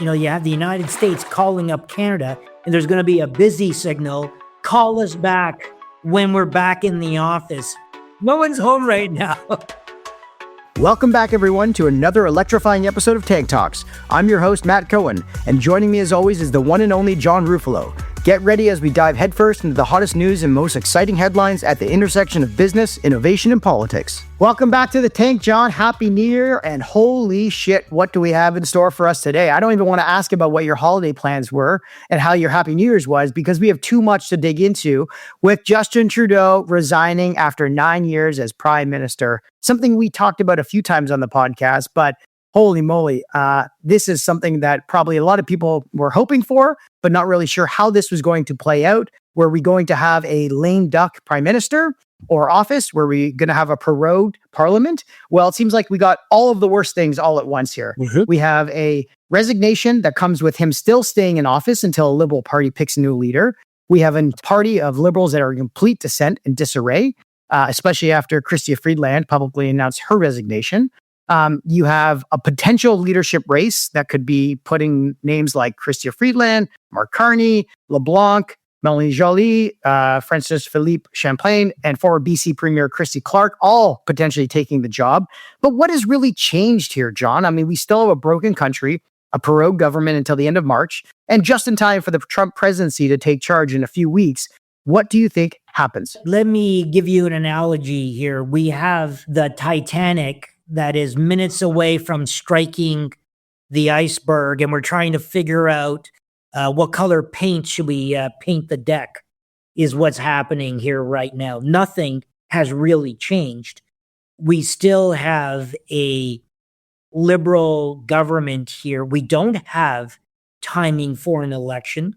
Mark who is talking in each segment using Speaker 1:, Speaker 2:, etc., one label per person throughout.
Speaker 1: You have the United States calling up Canada, and there's going to be a busy signal. Call us back when we're back in the office. No one's home right now.
Speaker 2: Welcome back, everyone, to another electrifying episode of Tank Talks. I'm your host, Matt Cohen, and joining me as always is the one and only John Ruffalo. Get ready as we dive headfirst into the hottest news and most exciting headlines at the intersection of business, innovation, and politics. Welcome back to the Tank, John. Happy New Year, and holy shit, what do we have in store for us today? I don't even want to ask about what your holiday plans were and how your Happy New Year's was, because we have too much to dig into with Justin Trudeau resigning after 9 years as Prime Minister. Something we talked about a few times on the podcast, but holy moly, this is something that probably a lot of people were hoping for, but not really sure how this was going to play out. Were we going to have a lame duck prime minister or office? Were we going to have a prorogued parliament? Well, it seems like we got all of the worst things all at once here. Mm-hmm. We have a resignation that comes with him still staying in office until a Liberal Party picks a new leader. We have a party of Liberals that are in complete dissent and disarray, especially after Chrystia Freeland publicly announced her resignation. You have a potential leadership race that could be putting names like Chrystia Freeland, Mark Carney, LeBlanc, Melanie Joly, Francis Philippe Champagne, and former BC Premier Christy Clark, all potentially taking the job. But what has really changed here, John? I mean, we still have a broken country, a prorogue government until the end of March, and just in time for the Trump presidency to take charge in a few weeks. What do you think happens?
Speaker 1: Let me give you an analogy here. We have the Titanic that is minutes away from striking the iceberg, and we're trying to figure out what color paint should we paint the deck is what's happening here right now. Nothing has really changed. We still have a liberal government here. We don't have timing for an election.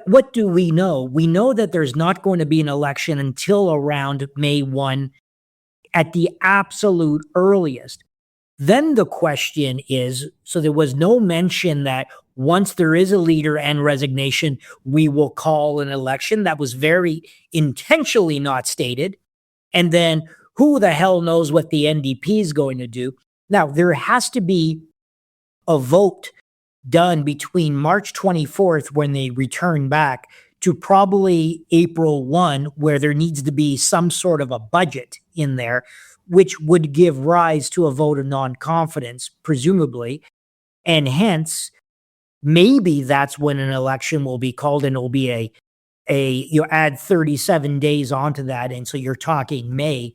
Speaker 1: What do we know? We know that there's not going to be an election until around May 1 at the absolute earliest. Then the question is, so there was no mention that once there is a leader and resignation, we will call an election. That was very intentionally not stated. And then who the hell knows what the NDP is going to do? Now, there has to be a vote done between March 24th, when they return back, to probably April 1, where there needs to be some sort of a budget in there, which would give rise to a vote of non-confidence, presumably. And hence, maybe that's when an election will be called, and it'll be you add 37 days onto that, and so you're talking May.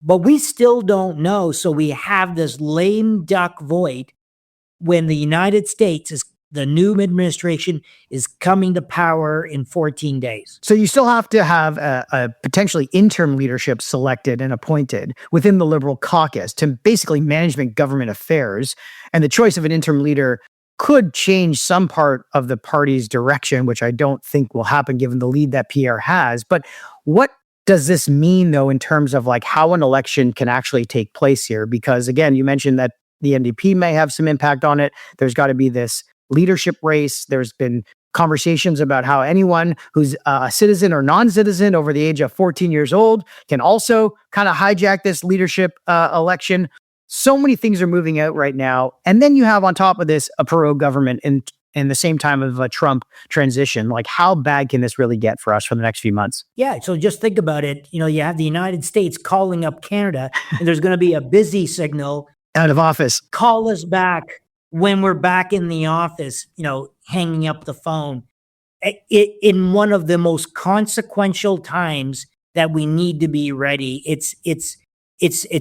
Speaker 1: But we still don't know, so we have this lame duck void when the United States the new administration is coming to power in 14 days.
Speaker 2: So you still have to have a potentially interim leadership selected and appointed within the Liberal caucus to basically management government affairs. And the choice of an interim leader could change some part of the party's direction, which I don't think will happen given the lead that Pierre has. But what does this mean, though, in terms of like how an election can actually take place here? Because again, you mentioned that the NDP may have some impact on it. There's got to be this leadership race. There's been conversations about how anyone who's a citizen or non-citizen over the age of 14 years old can also kind of hijack this leadership election. So many things are moving out right now. And then you have on top of this a prorogue government in the same time of a Trump transition. Like, how bad can this really get for us for the next few months?
Speaker 1: Yeah, so just think about it. You have the United States calling up Canada, and there's going to be a busy signal.
Speaker 2: Out of office.
Speaker 1: Call us back when we're back in the office, hanging up the phone. In one of the most consequential times that we need to be ready. It's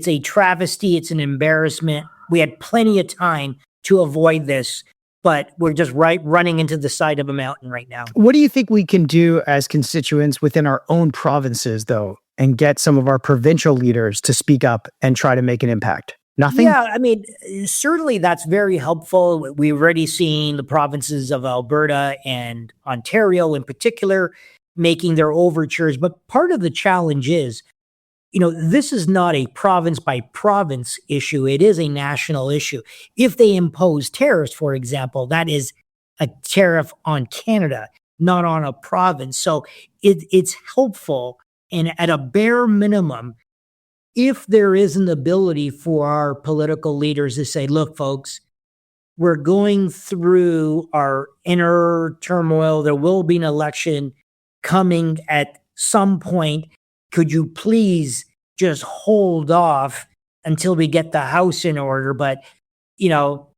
Speaker 1: a travesty. It's an embarrassment. We had plenty of time to avoid this, but we're just running into the side of a mountain right now.
Speaker 2: What do you think we can do as constituents within our own provinces, though, and get some of our provincial leaders to speak up and try to make an impact? Nothing?
Speaker 1: Yeah, I mean, certainly that's very helpful. We've already seen the provinces of Alberta and Ontario in particular making their overtures. But part of the challenge is, this is not a province by province issue. It is a national issue. If they impose tariffs, for example, that is a tariff on Canada, not on a province. So it's helpful. And at a bare minimum, if there is an ability for our political leaders to say, look, folks, we're going through our inner turmoil. There will be an election coming at some point. Could you please just hold off until we get the house in order? But,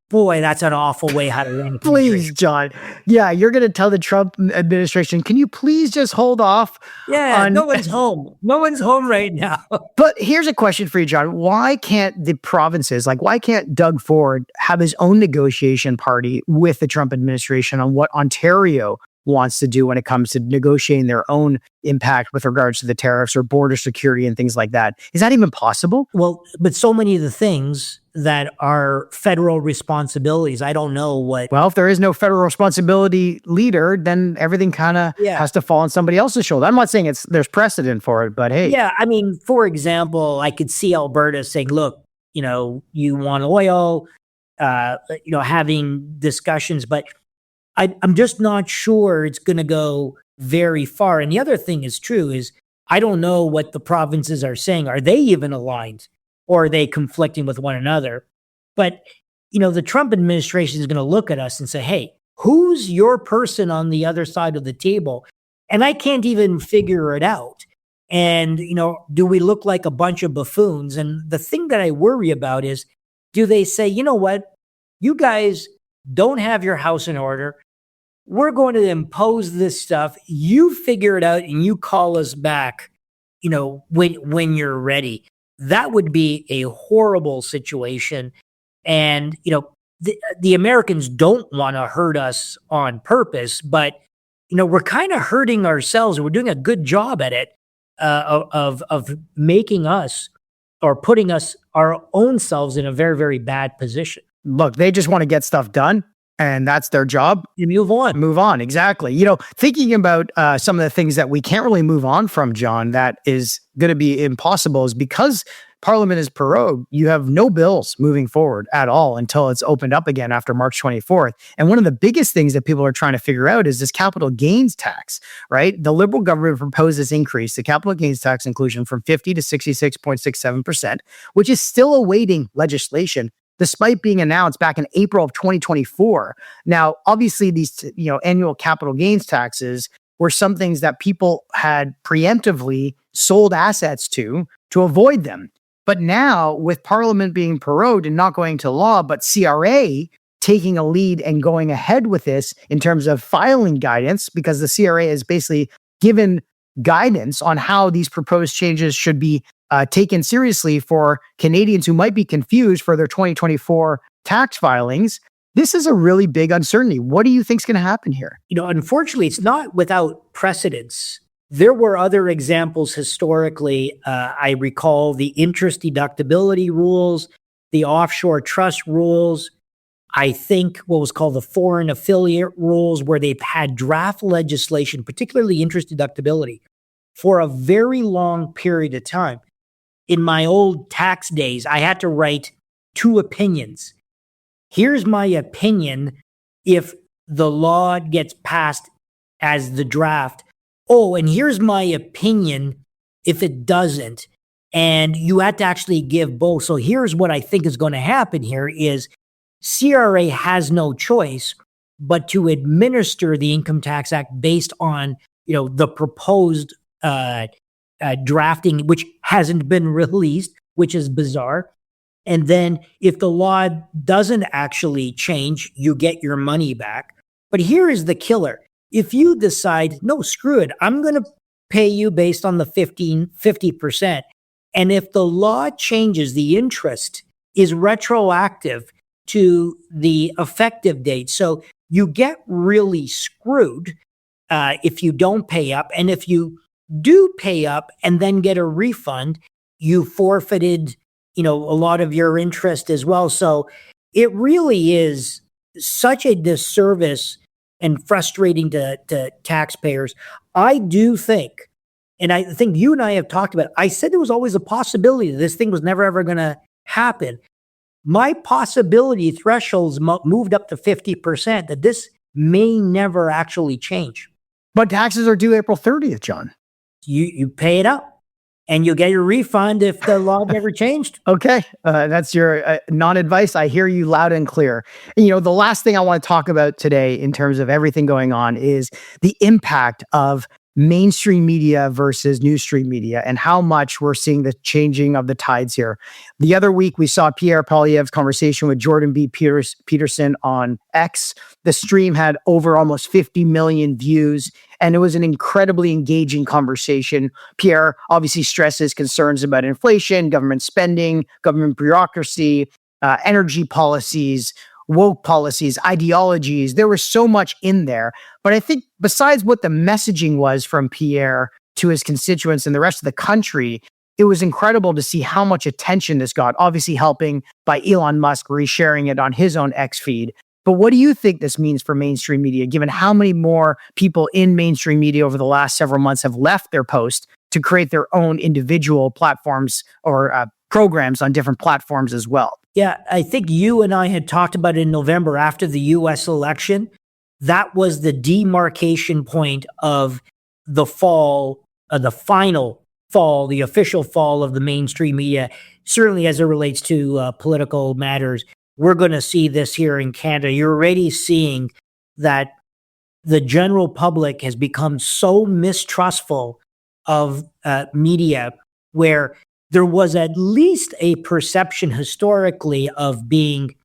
Speaker 1: boy, that's an awful way how to run a country.
Speaker 2: Please, John. Yeah, you're going to tell the Trump administration, can you please just hold off?
Speaker 1: Yeah, no one's home. No one's home right now.
Speaker 2: But here's a question for you, John. Why can't the provinces, why can't Doug Ford have his own negotiation party with the Trump administration on what Ontario wants to do when it comes to negotiating their own impact with regards to the tariffs or border security and things like that? Is that even possible?
Speaker 1: Well, but so many of the things that are federal responsibilities, I don't know what.
Speaker 2: Well, if there is no federal responsibility leader, then everything kind of has to fall on somebody else's shoulder. I'm not saying there's precedent for it, but hey.
Speaker 1: Yeah, I mean, for example, I could see Alberta saying, look, you want oil, having discussions, but I'm just not sure it's going to go very far. And the other thing is true is I don't know what the provinces are saying. Are they even aligned or are they conflicting with one another? But, the Trump administration is going to look at us and say, hey, who's your person on the other side of the table? And I can't even figure it out. And, do we look like a bunch of buffoons? And the thing that I worry about is, do they say, you know what, you guys don't have your house in order. We're going to impose this stuff. You figure it out and you call us back, when you're ready. That would be a horrible situation. And, the Americans don't want to hurt us on purpose, but, we're kind of hurting ourselves. We're doing a good job at it of making us or putting us our own selves in a very, very bad position.
Speaker 2: Look, they just want to get stuff done. And that's their job.
Speaker 1: You move on.
Speaker 2: Move on, exactly. Thinking about some of the things that we can't really move on from, John, that is going to be impossible is because Parliament is prorogued, you have no bills moving forward at all until it's opened up again after March 24th. And one of the biggest things that people are trying to figure out is this capital gains tax, right? The Liberal government proposed this increase, the capital gains tax inclusion from 50 to 66.67%, which is still awaiting legislation, despite being announced back in April of 2024. Now, obviously, these annual capital gains taxes were some things that people had preemptively sold assets to avoid them. But now, with Parliament being prorogued and not going to law, but CRA taking a lead and going ahead with this in terms of filing guidance, because the CRA has basically given guidance on how these proposed changes should be taken seriously for Canadians who might be confused for their 2024 tax filings. This is a really big uncertainty. What do you think is going to happen here?
Speaker 1: Unfortunately, it's not without precedence. There were other examples historically. I recall the interest deductibility rules, the offshore trust rules. I think what was called the foreign affiliate rules, where they've had draft legislation, particularly interest deductibility, for a very long period of time. In my old tax days, I had to write 2 opinions. Here's my opinion if the law gets passed as the draft. Oh, and here's my opinion if it doesn't. And you had to actually give both. So here's what I think is going to happen here is CRA has no choice but to administer the Income Tax Act based on, the proposed drafting, which hasn't been released, which is bizarre. And then if the law doesn't actually change, you get your money back. But here is the killer. If you decide, no, screw it, I'm going to pay you based on the 50%. And if the law changes, the interest is retroactive to the effective date. So you get really screwed if you don't pay up. And if you do pay up and then get a refund, you forfeited, a lot of your interest as well. So it really is such a disservice and frustrating to taxpayers. I do think, and I think you and I have talked about it, I said there was always a possibility that this thing was never ever going to happen. My possibility thresholds moved up to 50%, that this may never actually change.
Speaker 2: But taxes are due April 30th, John.
Speaker 1: You pay it up. and you'll get your refund if the law never changed.
Speaker 2: Okay, that's your non-advice. I hear you loud and clear. And, the last thing I want to talk about today in terms of everything going on is the impact of mainstream media versus newsstream media and how much we're seeing the changing of the tides here. The other week, we saw Pierre Poilievre's conversation with Jordan B. Peterson on X. The stream had over almost 50 million views, and it was an incredibly engaging conversation. Pierre obviously stresses concerns about inflation, government spending, government bureaucracy, energy policies, woke policies, ideologies. There was so much in there. But I think besides what the messaging was from Pierre to his constituents and the rest of the country, it was incredible to see how much attention this got, obviously helping by Elon Musk resharing it on his own X feed. But what do you think this means for mainstream media, given how many more people in mainstream media over the last several months have left their post to create their own individual platforms or programs on different platforms as well?
Speaker 1: Yeah, I think you and I had talked about it in November after the US election. That was the demarcation point of the fall, the final fall, the official fall of the mainstream media, certainly as it relates to political matters. We're going to see this here in Canada. You're already seeing that the general public has become so mistrustful of media, where there was at least a perception historically of being,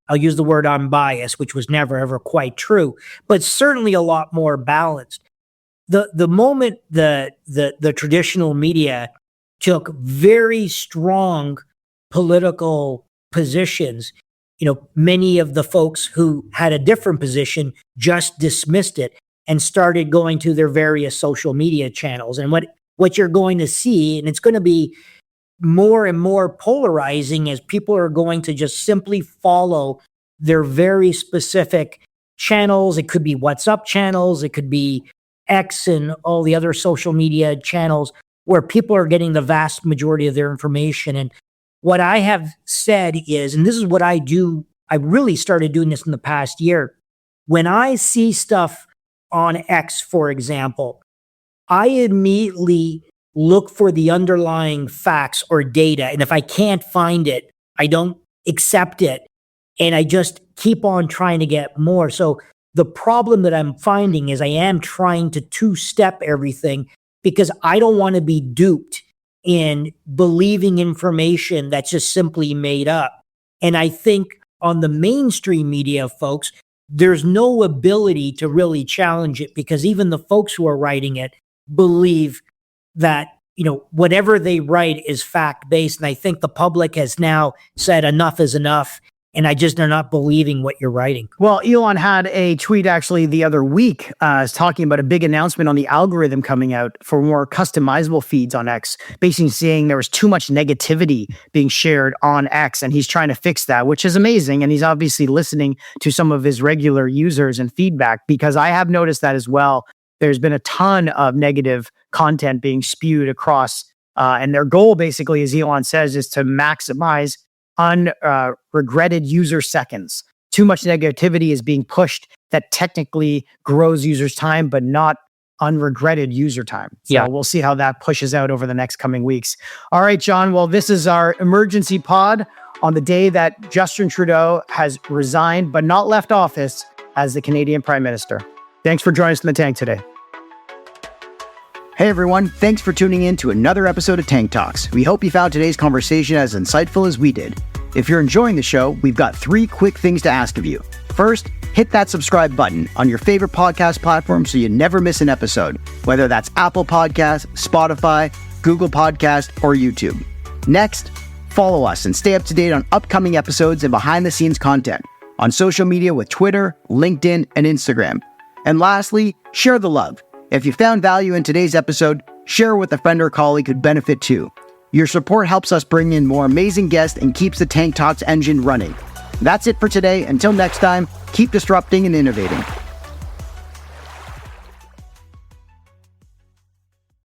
Speaker 1: I'll use the word unbiased, which was never ever quite true, but certainly a lot more balanced. The moment the traditional media took very strong political positions, many of the folks who had a different position just dismissed it and started going to their various social media channels. And what you're going to see, and it's going to be more and more polarizing as people are going to just simply follow their very specific channels. It could be WhatsApp channels, it could be X and all the other social media channels where people are getting the vast majority of their information. And what I have said is, and this is what I do, I really started doing this in the past year. When I see stuff on X, for example, I immediately look for the underlying facts or data. And if I can't find it, I don't accept it. And I just keep on trying to get more. So the problem that I'm finding is I am trying to two-step everything because I don't want to be duped in believing information that's just simply made up. And I think on the mainstream media, folks, there's no ability to really challenge it because even the folks who are writing it believe that, whatever they write is fact-based. And I think the public has now said enough is enough. And they're not believing what you're writing.
Speaker 2: Well, Elon had a tweet actually the other week talking about a big announcement on the algorithm coming out for more customizable feeds on X, basically saying there was too much negativity being shared on X, and he's trying to fix that, which is amazing. And he's obviously listening to some of his regular users and feedback, because I have noticed that as well. There's been a ton of negative content being spewed across, and their goal basically, as Elon says, is to maximize unregretted user seconds. Too much negativity is being pushed that technically grows users' time, but not unregretted user time. So we'll see how that pushes out over the next coming weeks. All right, John. Well, this is our emergency pod on the day that Justin Trudeau has resigned, but not left office as the Canadian Prime Minister. Thanks for joining us in the tank today. Hey everyone, thanks for tuning in to another episode of Tank Talks. We hope you found today's conversation as insightful as we did. If you're enjoying the show, we've got 3 quick things to ask of you. First, hit that subscribe button on your favorite podcast platform so you never miss an episode, whether that's Apple Podcasts, Spotify, Google Podcasts, or YouTube. Next, follow us and stay up to date on upcoming episodes and behind-the-scenes content on social media with Twitter, LinkedIn, and Instagram. And lastly, share the love. If you found value in today's episode, share with a friend or colleague who'd benefit too. Your support helps us bring in more amazing guests and keeps the Tank Talks engine running. That's it for today. Until next time, keep disrupting and innovating.